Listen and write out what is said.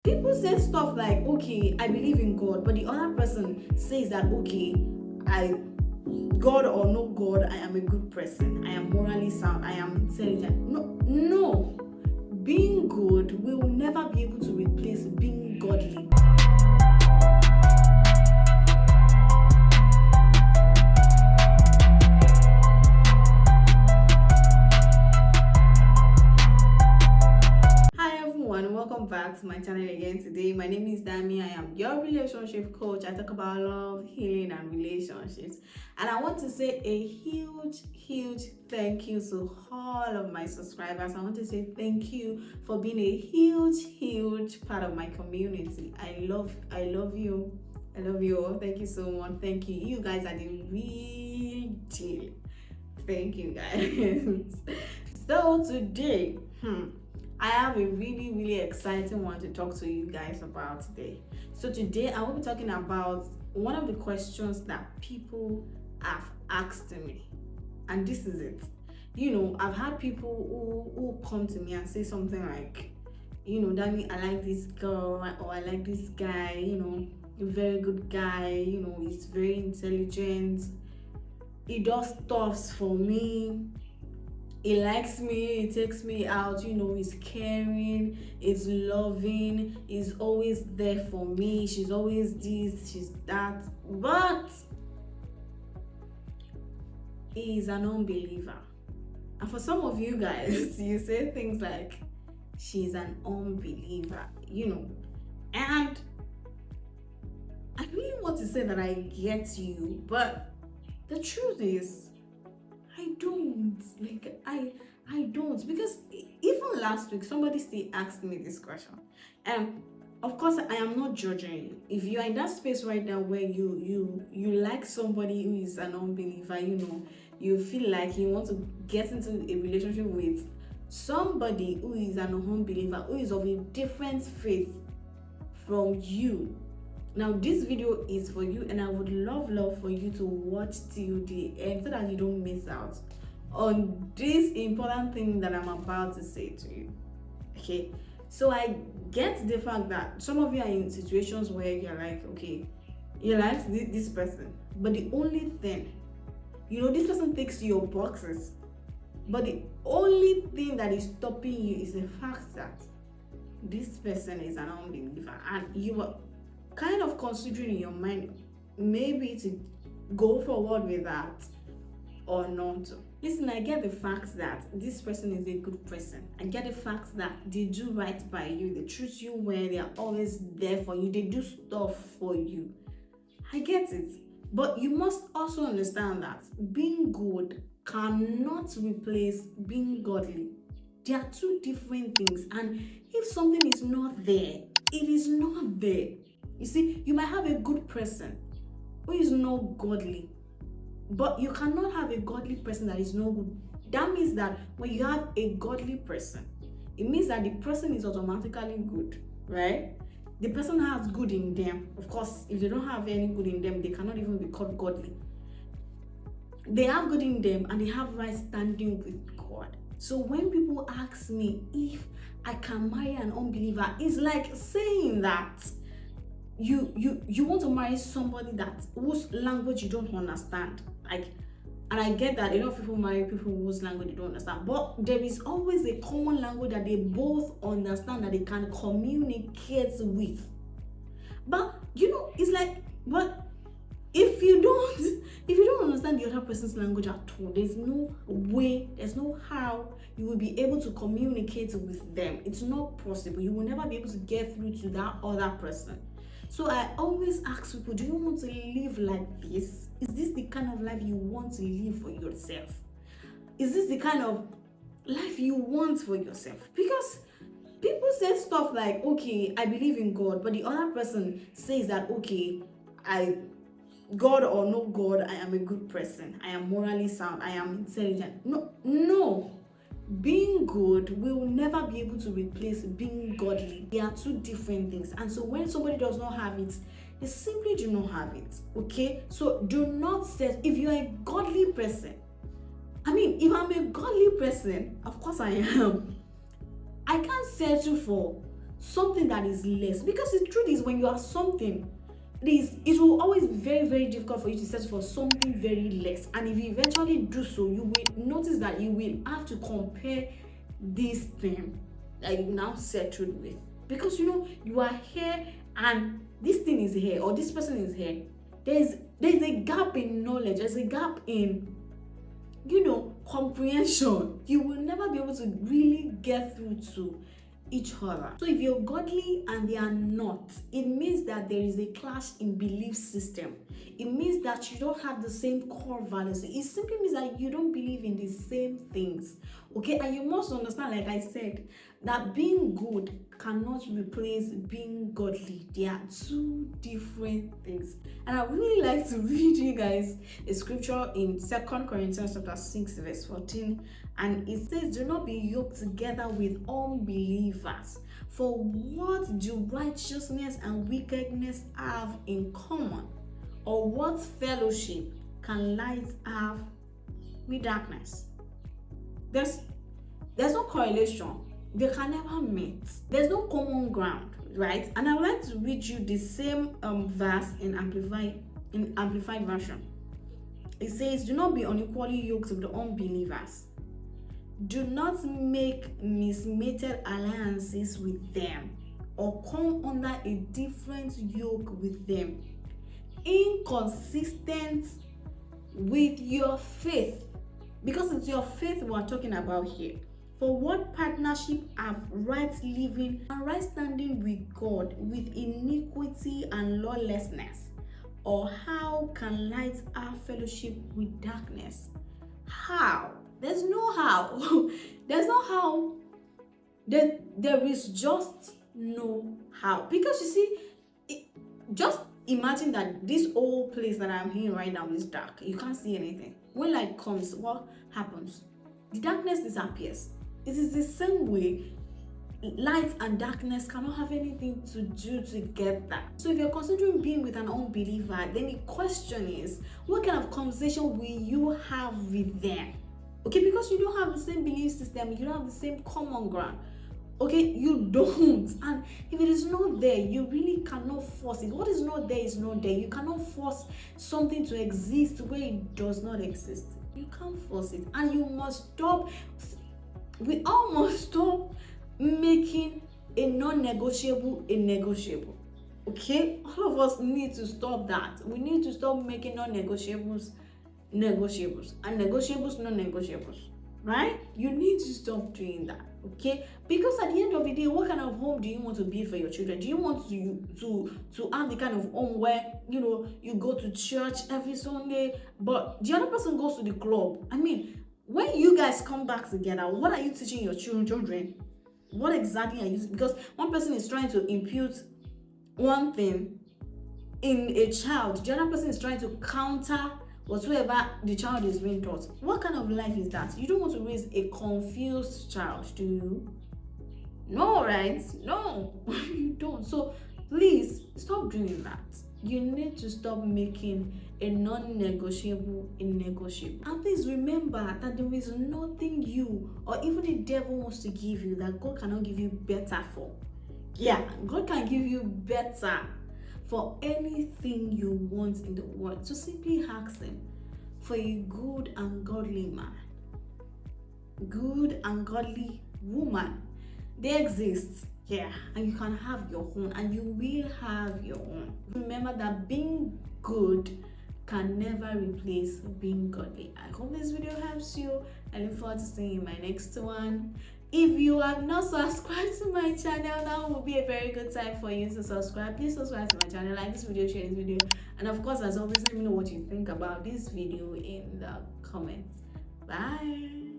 People say stuff like, okay, I believe in God, but the other person says that, okay, I, God or no God, I am a good person, I am morally sound, I am intelligent. No, being good will never be able to replace being godly. Hi everyone, welcome back to my channel again today. My name is Dami. I am your relationship coach. I talk about love, healing, and relationships. And I want to say a huge thank you to all of my subscribers. I want to say thank you for being a huge part of my community. I love you. I love you all. Thank you so much. Thank you. You guys are the real deal. Thank you guys. So today, I have a really exciting one to talk to you guys about today. So today I will be talking about one of the questions that people have asked me, and this is it. I've had people who come to me and say something like, Danny, I like this girl, or I like this guy, a very good guy, he's very intelligent, he does stuffs for me, he likes me, he takes me out, he's caring, he's loving, he's always there for me, she's always this, she's that, but he's an unbeliever. And for some of you guys, you say things like, she's an unbeliever, and I really want to say that I get you, but the truth is, I don't, because even last week somebody still asked me this question, and of course I am not judging you. If you are in that space right now where you like somebody who is an unbeliever, you feel like you want to get into a relationship with somebody who is an unbeliever, who is of a different faith from you. Now this video is for you, and I would love for you to watch till the end so that you don't miss out on this important thing that I'm about to say to you. Okay, so I get the fact that some of you are in situations where you're like, okay, you like this person, but the only thing, this person ticks your boxes, but the only thing that is stopping you is the fact that this person is an unbeliever, and you are kind of considering in your mind maybe to go forward with that or not. Listen, I get the fact that this person is a good person. I get the fact that they do right by you, they treat you well, they are always there for you, they do stuff for you. I get it, but you must also understand that being good cannot replace being godly. They are two different things, and if something is not there, it is not there. You see, you might have a good person who is not godly, but you cannot have a godly person that is no good. That means that when you have a godly person, it means that the person is automatically good, right? The person has good in them. Of course, if they don't have any good in them, they cannot even be called godly. They have good in them, and they have right standing with God. So when people ask me if I can marry an unbeliever, it's like saying that you want to marry somebody whose language you don't understand. And I get that a lot of people marry people whose language they don't understand, but there is always a common language that they both understand, that they can communicate with. But it's like, but if you don't understand the other person's language at all, there's no way, there's no how you will be able to communicate with them. It's not possible. You will never be able to get through to that other person. So I always ask people, do you want to live like this? Is this the kind of life you want to live for yourself? Is this the kind of life you want for yourself? Because people say stuff like, okay, I believe in God, but the other person says that, okay, God or no God, I am a good person, I am morally sound, I am intelligent. No. Being good will never be able to replace being godly. They are two different things. And so when somebody does not have it, they simply do not have it. Okay? So do not say, if you're a godly person, if I'm a godly person, of course I am, I can't settle for something that is less. Because the truth is, when you are something, it will always be very, very difficult for you to settle for something very less. And if you eventually do so, you will notice that you will have to compare this thing that you now settled with. Because you are here and this thing is here, or this person is here. There's a gap in knowledge, there's a gap in comprehension. You will never be able to really get through to each other. So if you're godly and they are not, it means that there is a clash in belief system. It means that you don't have the same core values. It simply means that you don't believe in the same things. Okay, and you must understand, like I said, that being good cannot replace being godly. They are two different things. And I really like to read you guys a scripture in 2 Corinthians chapter 6 verse 14, and it says, do not be yoked together with unbelievers. For what do righteousness and wickedness have in common? Or what fellowship can light have with darkness? There's no correlation. They can never meet. There's no common ground, right? And I would like to read you the same verse in amplified version. It says, do not be unequally yoked with the unbelievers. Do not make mismated alliances with them, or come under a different yoke with them, inconsistent with your faith. Because it's your faith we are talking about here. For what partnership have right living and right standing with God with iniquity and lawlessness? Or how can light have fellowship with darkness? How? There's no how. There's no how. There is just no how. Because you see, just imagine that this old place that I'm in right now is dark. You can't see anything. When light comes, what happens? The darkness disappears. It is the same way light and darkness cannot have anything to do together. So if you're considering being with an unbeliever, then the question is, what kind of conversation will you have with them? Okay, because you don't have the same belief system, you don't have the same common ground. Okay, you don't. And if it is not there, you really cannot force it. What is not there is not there. You cannot force something to exist where it does not exist. You can't force it. And you must stop. We all must stop making a non-negotiable a negotiable. Okay, all of us need to stop that. We need to stop making non-negotiables negotiables and negotiables non-negotiables, right? You need to stop doing that. Okay, because at the end of the day, what kind of home do you want to build for your children? Do you want to have the kind of home where you go to church every Sunday, but the other person goes to the club? I mean, when you guys come back together, what are you teaching your children? What exactly are you? Because one person is trying to impute one thing in a child, the other person is trying to counter whatsoever the child is being taught. What kind of life is that? You don't want to raise a confused child, do you? No, right? No, you don't. So please stop doing that. You need to stop making a non-negotiable a negotiable. And please remember that there is nothing you or even the devil wants to give you that God cannot give you better for. Yeah, God can give you better for anything you want in the world. So simply ask him for a good and godly man, good and godly woman. They exist. Yeah, and you can have your own, and you will have your own. Remember that being good can never replace being godly. I hope this video helps you. I look forward to seeing you in my next one. If you have not subscribed to my channel, now will be a very good time for you to subscribe. Please subscribe to my channel, like this video, share this video, and of course, as always, let me know what you think about this video in the comments. Bye.